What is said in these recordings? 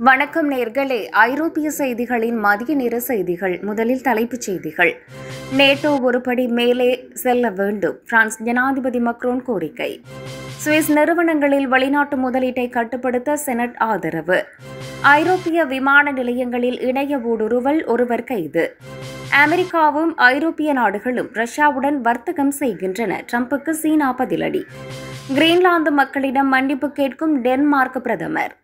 வணக்கம் நேர்களே. ஐரோப்பிய செய்திகளின் மதிய நேர செய்திகள். முதலில் தலைப்புச் செய்திகள். நேட்டோ ஒருபடி மேலே செல்ல வேண்டும், பிரான்ஸ் ஜனாதிபதி மக்ரோன் கோரிக்கை. சுவிஸ் நிறுவனங்களில் வெளிநாட்டு முதலீட்டை கட்டுப்படுத்த செனட் ஆதரவு. ஐரோப்பிய விமான நிலையங்களில் இணைய ஊடுருவல், ஒருவர் கைது. அமெரிக்காவும் ஐரோப்பிய நாடுகளும் ரஷ்யாவுடன் வர்த்தகம் செய்கின்றன, ட்ரம்புக்கு சீனா பதிலடி. கிரீன்லாந்து மக்களிடம் மன்னிப்பு கேட்கும் டென்மார்க் பிரதமர்.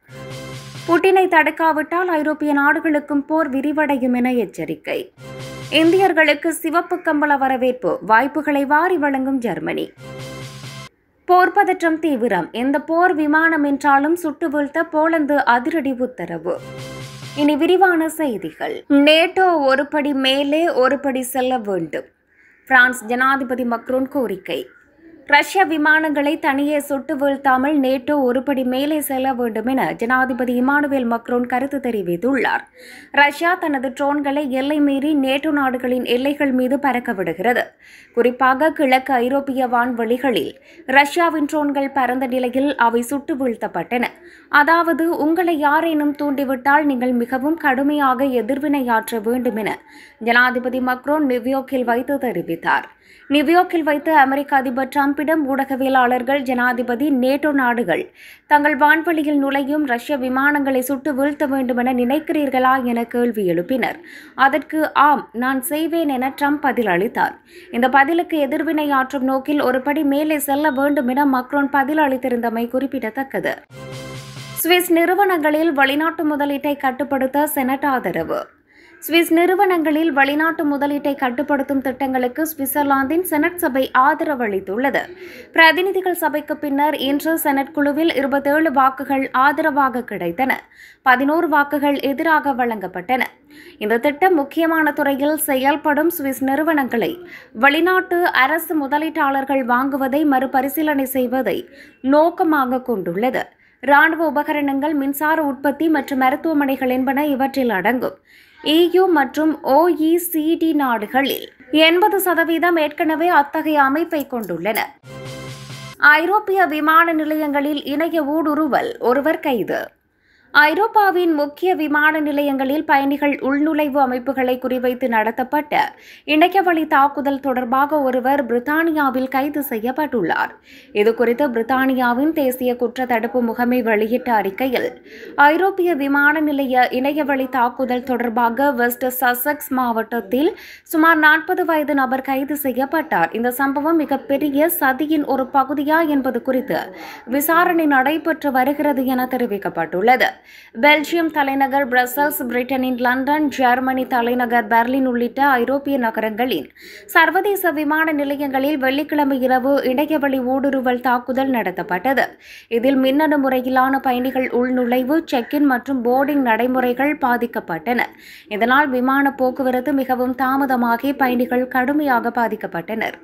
புட்டினை தடுக்காவிட்டால் ஐரோப்பிய நாடுகளுக்கும் போர் விரிவடையும் என எச்சரிக்கை. இந்தியர்களுக்கு சிவப்பு கம்பள வரவேற்பு, வாய்ப்புகளை வாரி வழங்கும் ஜெர்மனி. போர் பதற்றம் தீவிரம், எந்த போர் விமானம் என்றாலும் சுட்டு வீழ்த்த போலந்து அதிரடி உத்தரவு. இனி விரிவான செய்திகள். நேட்டோ ஒருபடி மேலே ஒருபடி செல்ல வேண்டும், பிரான்ஸ் ஜனாதிபதி மக்ரோன் கோரிக்கை. ரஷ்ய விமானங்களை தனியே சுட்டு வீழ்த்தாமல் நேட்டோ ஒருபடி மேலே செல்ல வேண்டும் என ஜனாதிபதி இமானுவேல் மக்ரோன் கருத்து தெரிவித்துள்ளார். ரஷ்யா தனது ட்ரோன்களை எல்லை மீறி நேட்டோ நாடுகளின் எல்லைகள் மீது பறக்க விடுகிறது. குறிப்பாக கிழக்கு ஐரோப்பிய வான்வெளிகளில் ரஷ்யாவின் ட்ரோன்கள் பறந்த நிலையில் அவை சுட்டு வீழ்த்தப்பட்டன. அதாவது, உங்களை யாரேனும் தூண்டிவிட்டால் நீங்கள் மிகவும் கடுமையாக எதிர்வினையாற்ற வேண்டும் என ஜனாதிபதி மக்ரோன் நியூயார்க்கில் வைத்து தெரிவித்தார். நியூயார்க்கில் வைத்து அமெரிக்க அதிபர் டிரம்பிடம் ஊடகவியலாளர்கள் ஜனாதிபதி நேட்டோ நாடுகள் தங்கள் வான்வெளியில் நுழையும் ரஷ்ய விமானங்களை சுட்டு வீழ்த்த வேண்டும் என நினைக்கிறீர்களா என கேள்வி எழுப்பினர். அதற்கு ஆம், நான் செய்வேன் என ட்ரம்ப் பதிலளித்தார். இந்த பதிலுக்கு எதிர்வினையாற்றும் நோக்கில் ஒருபடி மேலே செல்ல வேண்டும் என மக்ரோன் பதில் அளித்திருந்தமை குறிப்பிடத்தக்கது. சுவிஸ் நிறுவனங்களில் வெளிநாட்டு முதலீட்டை கட்டுப்படுத்த செனட் ஆதரவு. சுவிஸ் நிறுவனங்களில் வெளிநாட்டு முதலீட்டை கட்டுப்படுத்தும் திட்டங்களுக்கு சுவிட்சர்லாந்தின் செனட் சபை ஆதரவு அளித்துள்ளது. பிரதிநிதிகள் சபைக்கு பின்னர் இன்று செனட் குழுவில் 27 வாக்குகள் ஆதரவாக கிடைத்தன, 11 வாக்குகள் எதிராக வழங்கப்பட்டன. இந்த திட்டம் முக்கியமான துறையில் செயல்படும் சுவிஸ் நிறுவனங்களை வெளிநாட்டு அரசு முதலீட்டாளர்கள் வாங்குவதை மறுபரிசீலனை செய்வதை நோக்கமாக கொண்டுள்ளது. இராணுவ உபகரணங்கள், மின்சார உற்பத்தி மற்றும் மருத்துவமனைகள் என்பன இவற்றில் அடங்கும். EU மற்றும் OECD நாடுகளில் 80% ஏற்கனவே அத்தகைய அமைப்பை கொண்டுள்ளன. ஐரோப்பிய விமான நிலையங்களில் இணைய ஊடுருவல், ஒருவர் கைது. ஐரோப்பாவின் முக்கிய விமான நிலையங்களில் பயணிகள் உள்நுழைவு அமைப்புகளை குறிவைத்து நடத்தப்பட்ட இணையவழி தாக்குதல் தொடர்பாக ஒருவர் பிரித்தானியாவில் கைது செய்யப்பட்டுள்ளார். இதுகுறித்து பிரித்தானியாவின் தேசிய குற்ற தடுப்பு முகமை வெளியிட்ட அறிக்கையில், ஐரோப்பிய விமான நிலைய இணையவழி தாக்குதல் தொடர்பாக வெஸ்ட் சசெக்ஸ் மாவட்டத்தில் சுமார் 40 வயது நபர் கைது செய்யப்பட்டார். இந்த சம்பவம் மிகப்பெரிய சதியின் ஒரு பகுதியா என்பது குறித்து விசாரணை நடைபெற்று வருகிறது என தெரிவிக்கப்பட்டுள்ளது. பெல்ஜியம் தலைநகர் பிரசல்ஸ், பிரிட்டனின் லண்டன், ஜெர்மனி தலைநகர் பெர்லின் உள்ளிட்ட ஐரோப்பிய நகரங்களின் சர்வதேச விமான நிலையங்களில் வெள்ளிக்கிழமை இரவு இணையவழி ஊடுருவல் தாக்குதல் நடத்தப்பட்டது. இதில் மின்னணு முறையிலான பயணிகள் உள்நுழைவு, செக்-இன் மற்றும் போர்டிங் நடைமுறைகள் பாதிக்கப்பட்டன. இதனால் விமான போக்குவரத்து மிகவும் தாமதமாகி பயணிகள் கடுமையாக பாதிக்கப்பட்டனர்.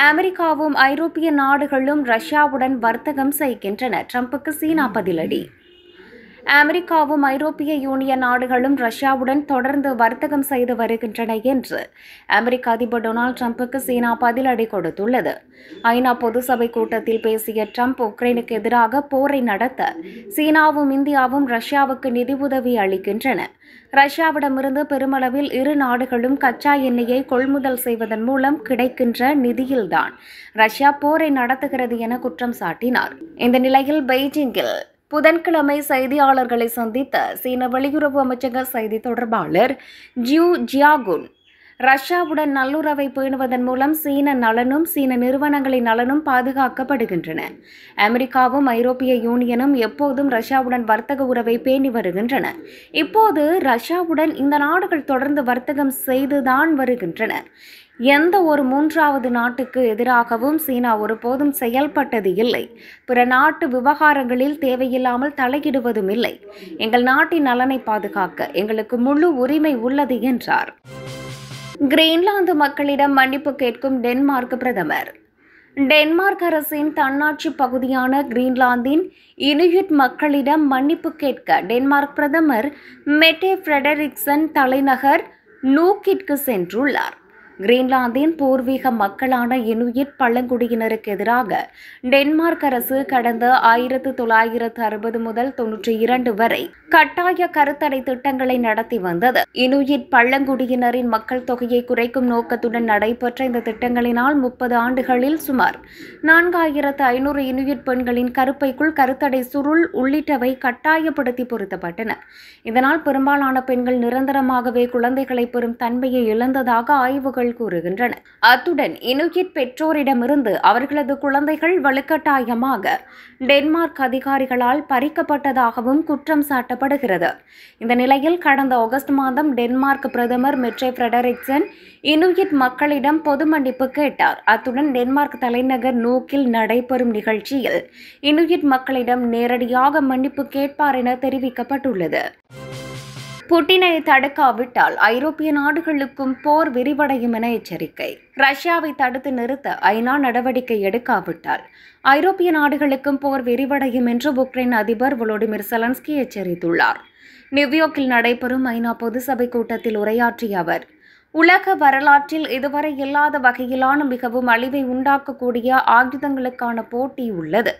அமெரிக்காவும் ஐரோப்பிய நாடுகளும் ரஷ்யாவுடன் வர்த்தகம் செய்கின்றன, ட்ரம்புக்கு சீனா பதிலடி. அமெரிக்காவும் ஐரோப்பிய யூனியன் நாடுகளும் ரஷ்யாவுடன் தொடர்ந்து வர்த்தகம் செய்து வருகின்றன என்று அமெரிக்க அதிபர் டொனால்டு ட்ரம்புக்கு சீனா பதிலடி கொடுத்துள்ளது. ஐநா பொதுசபை கூட்டத்தில் பேசிய ட்ரம்ப், உக்ரைனுக்கு எதிராக போரை நடத்த சீனாவும் இந்தியாவும் ரஷ்யாவுக்கு நிதி உதவி அளிக்கின்றன. ரஷ்யாவிடமிருந்து பெருமளவில் இரு நாடுகளும் கச்சா எண்ணெயை கொள்முதல் செய்வதன் மூலம் கிடைக்கின்ற நிதியில்தான் ரஷ்யா போரை நடத்துகிறது என குற்றம் சாட்டினார். இந்த நிலையில் பெய்ஜிங்கில் புதன்கிழமை செய்தியாளர்களை சந்தித்த சீன வெளியுறவு அமைச்சக செய்தி தொடர்பாளர் ஜியூ ஜியாகுன், ரஷ்யாவுடன் நல்லுறவை பேணுவதன் மூலம் சீன நலனும் சீன நிறுவனங்களின் நலனும் பாதுகாக்கப்படுகின்றன. அமெரிக்காவும் ஐரோப்பிய யூனியனும் எப்போதும் ரஷ்யாவுடன் வர்த்தக உறவை பேணி வருகின்றன. இப்போது ரஷ்யாவுடன் இந்த நாடுகள் தொடர்ந்து வர்த்தகம் செய்துதான் வருகின்றன. எந்த ஒரு மூன்றாவது நாட்டுக்கு எதிராகவும் சீனா ஒருபோதும் செயல்பட்டது இல்லை. பிற நாட்டு விவகாரங்களில் தேவையில்லாமல் தலையிடுவதும் இல்லை. எங்கள் நாட்டின் நலனை பாதுகாக்க எங்களுக்கு முழு உரிமை உள்ளது என்றார். கிரீன்லாந்து மக்களிடம் மன்னிப்பு கேட்கும் டென்மார்க் பிரதமர். டென்மார்க் அரசின் தன்னாட்சி பகுதியான கிரீன்லாந்தின் இனுயிட் மக்களிடம் மன்னிப்பு கேட்க டென்மார்க் பிரதமர் மெட்டே ஃப்ரெடரிக்சன் தலைநகர் நூக்கிற்கு சென்றுள்ளார். கிரீன்லாந்தின் பூர்வீக மக்களான இனுயிட் பழங்குடியினருக்கு எதிராக டென்மார்க் அரசு கடந்த 1960 முதல் 92 வரை கட்டாய கருத்தடை திட்டங்களை நடத்தி வந்தது. இனுயிட் பழங்குடியினரின் மக்கள் தொகையை குறைக்கும் நோக்கத்துடன் நடைபெற்ற இந்த திட்டங்களினால் 30 ஆண்டுகளில் சுமார் 4500 இனுயிட் பெண்களின் கருப்பைக்குள் கருத்தடை சுருள் உள்ளிட்டவை கட்டாயப்படுத்தி பொருத்தப்பட்டன. இதனால் பெரும்பாலான பெண்கள் நிரந்தரமாகவே குழந்தைகளை பெறும் தன்மையை இழந்ததாக ஆய்வுகள் கூறுகின்றன. அத்துடன் இனுயிட் பெற்றோரிடமிருந்து அவர்களது குழந்தைகள் வலுக்கட்டாயமாக டென்மார்க் அதிகாரிகளால் பறிக்கப்பட்டதாகவும் குற்றம் சாட்டப்படுகிறது. இந்த நிலையில் கடந்த ஆகஸ்ட் மாதம் டென்மார்க் பிரதமர் மெட்ரே ஃபிரெடரிக்சன் இனுயிட் மக்களிடம் பொது மன்னிப்பு கேட்டார். அத்துடன் டென்மார்க் தலைநகர் நூக்கில் நடைபெறும் நிகழ்ச்சியில் இனுயிட் மக்களிடம் நேரடியாக மன்னிப்பு கேட்பார் என தெரிவிக்கப்பட்டுள்ளது. புட்டினை தடுக்காவிட்டால் ஐரோப்பிய நாடுகளுக்கும் போர் விரிவடையும் என எச்சரிக்கை. ரஷ்யாவை தடுத்து நிறுத்த ஐநா நடவடிக்கை எடுக்காவிட்டால் ஐரோப்பிய நாடுகளுக்கும் போர் விரிவடையும் என்று உக்ரைன் அதிபர் வோலோடிமிர் செலன்ஸ்கி எச்சரித்துள்ளார். நியூயார்க்கில் நடைபெறும் ஐநா பொதுசபை கூட்டத்தில் உரையாற்றிய அவர், உலக வரலாற்றில் இதுவரை இல்லாத வகையிலான மிகவும் அழிவை உண்டாக்கக்கூடிய ஆயுதங்களுக்கான போட்டி உள்ளது.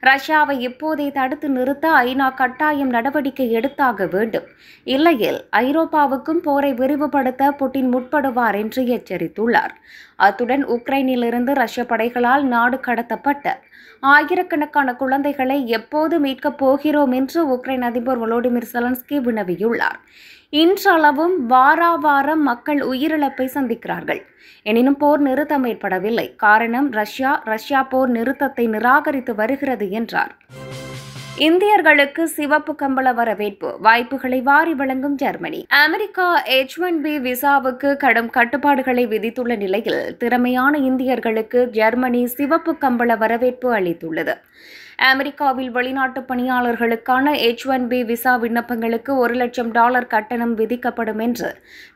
ரஷ்யாவை இப்போதே தடுத்து நிறுத்த ஐநா கட்டாயம் நடவடிக்கை எடுத்தாக வேண்டும். இல்லையில் ஐரோப்பாவுக்கும் போரை விரிவுபடுத்த புட்டின் முற்படுவார் என்று எச்சரித்துள்ளார். அத்துடன் உக்ரைனிலிருந்து ரஷ்ய படைகளால் நாடு கடத்தப்பட்ட ஆயிரக்கணக்கான குழந்தைகளை எப்போது மீட்கப் போகிறோம் என்று உக்ரைன் அதிபர் வோலோடிமிர் செலன்ஸ்கி வினவியுள்ளார். இன்றளவும் வாராவாரம் மக்கள் உயிரிழப்பை சந்திக்கிறார்கள். எனினும் போர் நிறுத்தம் ஏற்படவில்லை. காரணம் ரஷ்யா போர் நிறுத்தத்தை நிராகரித்து வருகிறது என்றார். இந்தியர்களுக்கு சிவப்பு கம்பள வரவேற்பு, வாய்ப்புகளை வாரி வழங்கும் ஜெர்மனி. அமெரிக்கா H-1B விசாவுக்கு கடும் கட்டுப்பாடுகளை விதித்துள்ள நிலையில் திறமையான இந்தியர்களுக்கு ஜெர்மனி சிவப்பு கம்பள வரவேற்பு அளித்துள்ளது. அமெரிக்காவில் வெளிநாட்டு பணியாளர்களுக்கான H-1B விசா விண்ணப்பங்களுக்கு $1,00,000 கட்டணம் விதிக்கப்படும் என்று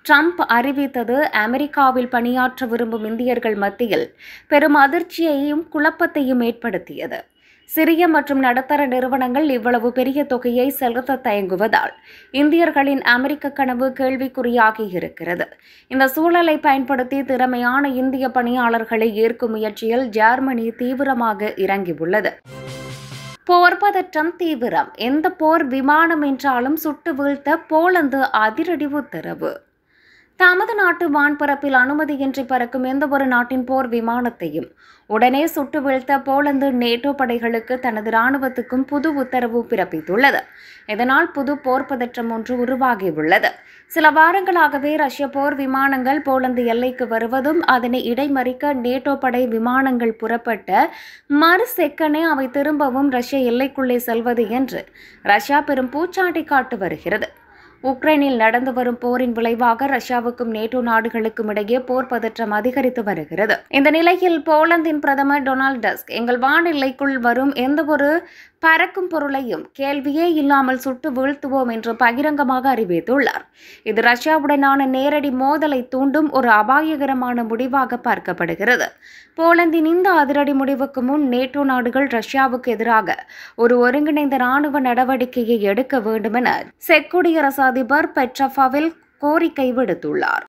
ட்ரம்ப் அறிவித்தது அமெரிக்காவில் பணியாற்ற விரும்பும் இந்தியர்கள் மத்தியில் பெரும் அதிர்ச்சியையும் குழப்பத்தையும் ஏற்படுத்தியது. சிறிய மற்றும் நடுத்தர நிறுவனங்கள் இவ்வளவு பெரிய தொகையை செலுத்த தயங்குவதால் இந்தியர்களின் அமெரிக்க கனவு கேள்விக்குறியாகி இருக்கிறது. இந்த சூழலை பயன்படுத்தி திறமையான இந்திய பணியாளர்களை ஈர்க்கும் முயற்சியில் ஜெர்மனி தீவிரமாக இறங்கியுள்ளது. போர் பதற்றம் தீவிரம். எந்த போர் விமானம் என்றாலும் சுட்டு வீழ்த்த போலந்து அதிரடி உத்தரவு. தமது நாட்டு வான்பரப்பில் அனுமதியின்றி பறக்கும் எந்தவொரு நாட்டின் போர் விமானத்தையும் உடனே சுட்டு வீழ்த்த போலந்து நேட்டோ படைகளுக்கு தனது இராணுவத்துக்கும் புது உத்தரவு பிறப்பித்துள்ளது. இதனால் புது போர் பதற்றம் ஒன்று உருவாகியுள்ளது. சில வாரங்களாகவே ரஷ்ய போர் விமானங்கள் போலந்து எல்லைக்கு வருவதும் அதனை இடைமறிக்க நேட்டோ படை விமானங்கள் புறப்பட்ட மறு செக்கனே அவை திரும்பவும் ரஷ்ய எல்லைக்குள்ளே செல்வது என்று ரஷ்யா பெரும் பூச்சாண்டி காட்டு வருகிறது. உக்ரைனில் நடந்து வரும் போரின் விளைவாக ரஷ்யாவுக்கும் நேட்டோ நாடுகளுக்கும் இடையே போர் பதற்றம் அதிகரித்து வருகிறது. இந்த நிலையில் போலந்தின் பிரதமர் டொனால்ட் டஸ்க், எங்கள் வான் எல்லைக்குள் வரும் எந்தவொரு பறக்கும் பொருளையும் கேள்வியே இல்லாமல் சுட்டு வீழ்த்துவோம் என்று பகிரங்கமாக அறிவித்துள்ளார். இது ரஷ்யாவுடனான நேரடி மோதலை தூண்டும் ஒரு அபாயகரமான முடிவாக பார்க்கப்படுகிறது. போலந்தின் இந்த அதிரடி முடிவுக்கு முன் நேட்டோ நாடுகள் ரஷ்யாவுக்கு எதிராக ஒரு ஒருங்கிணைந்த இராணுவ நடவடிக்கையை எடுக்க வேண்டும் என செக் குடியரசு அதிபர் பெட்ர பவெல் கோரிக்கை விடுத்துள்ளார்.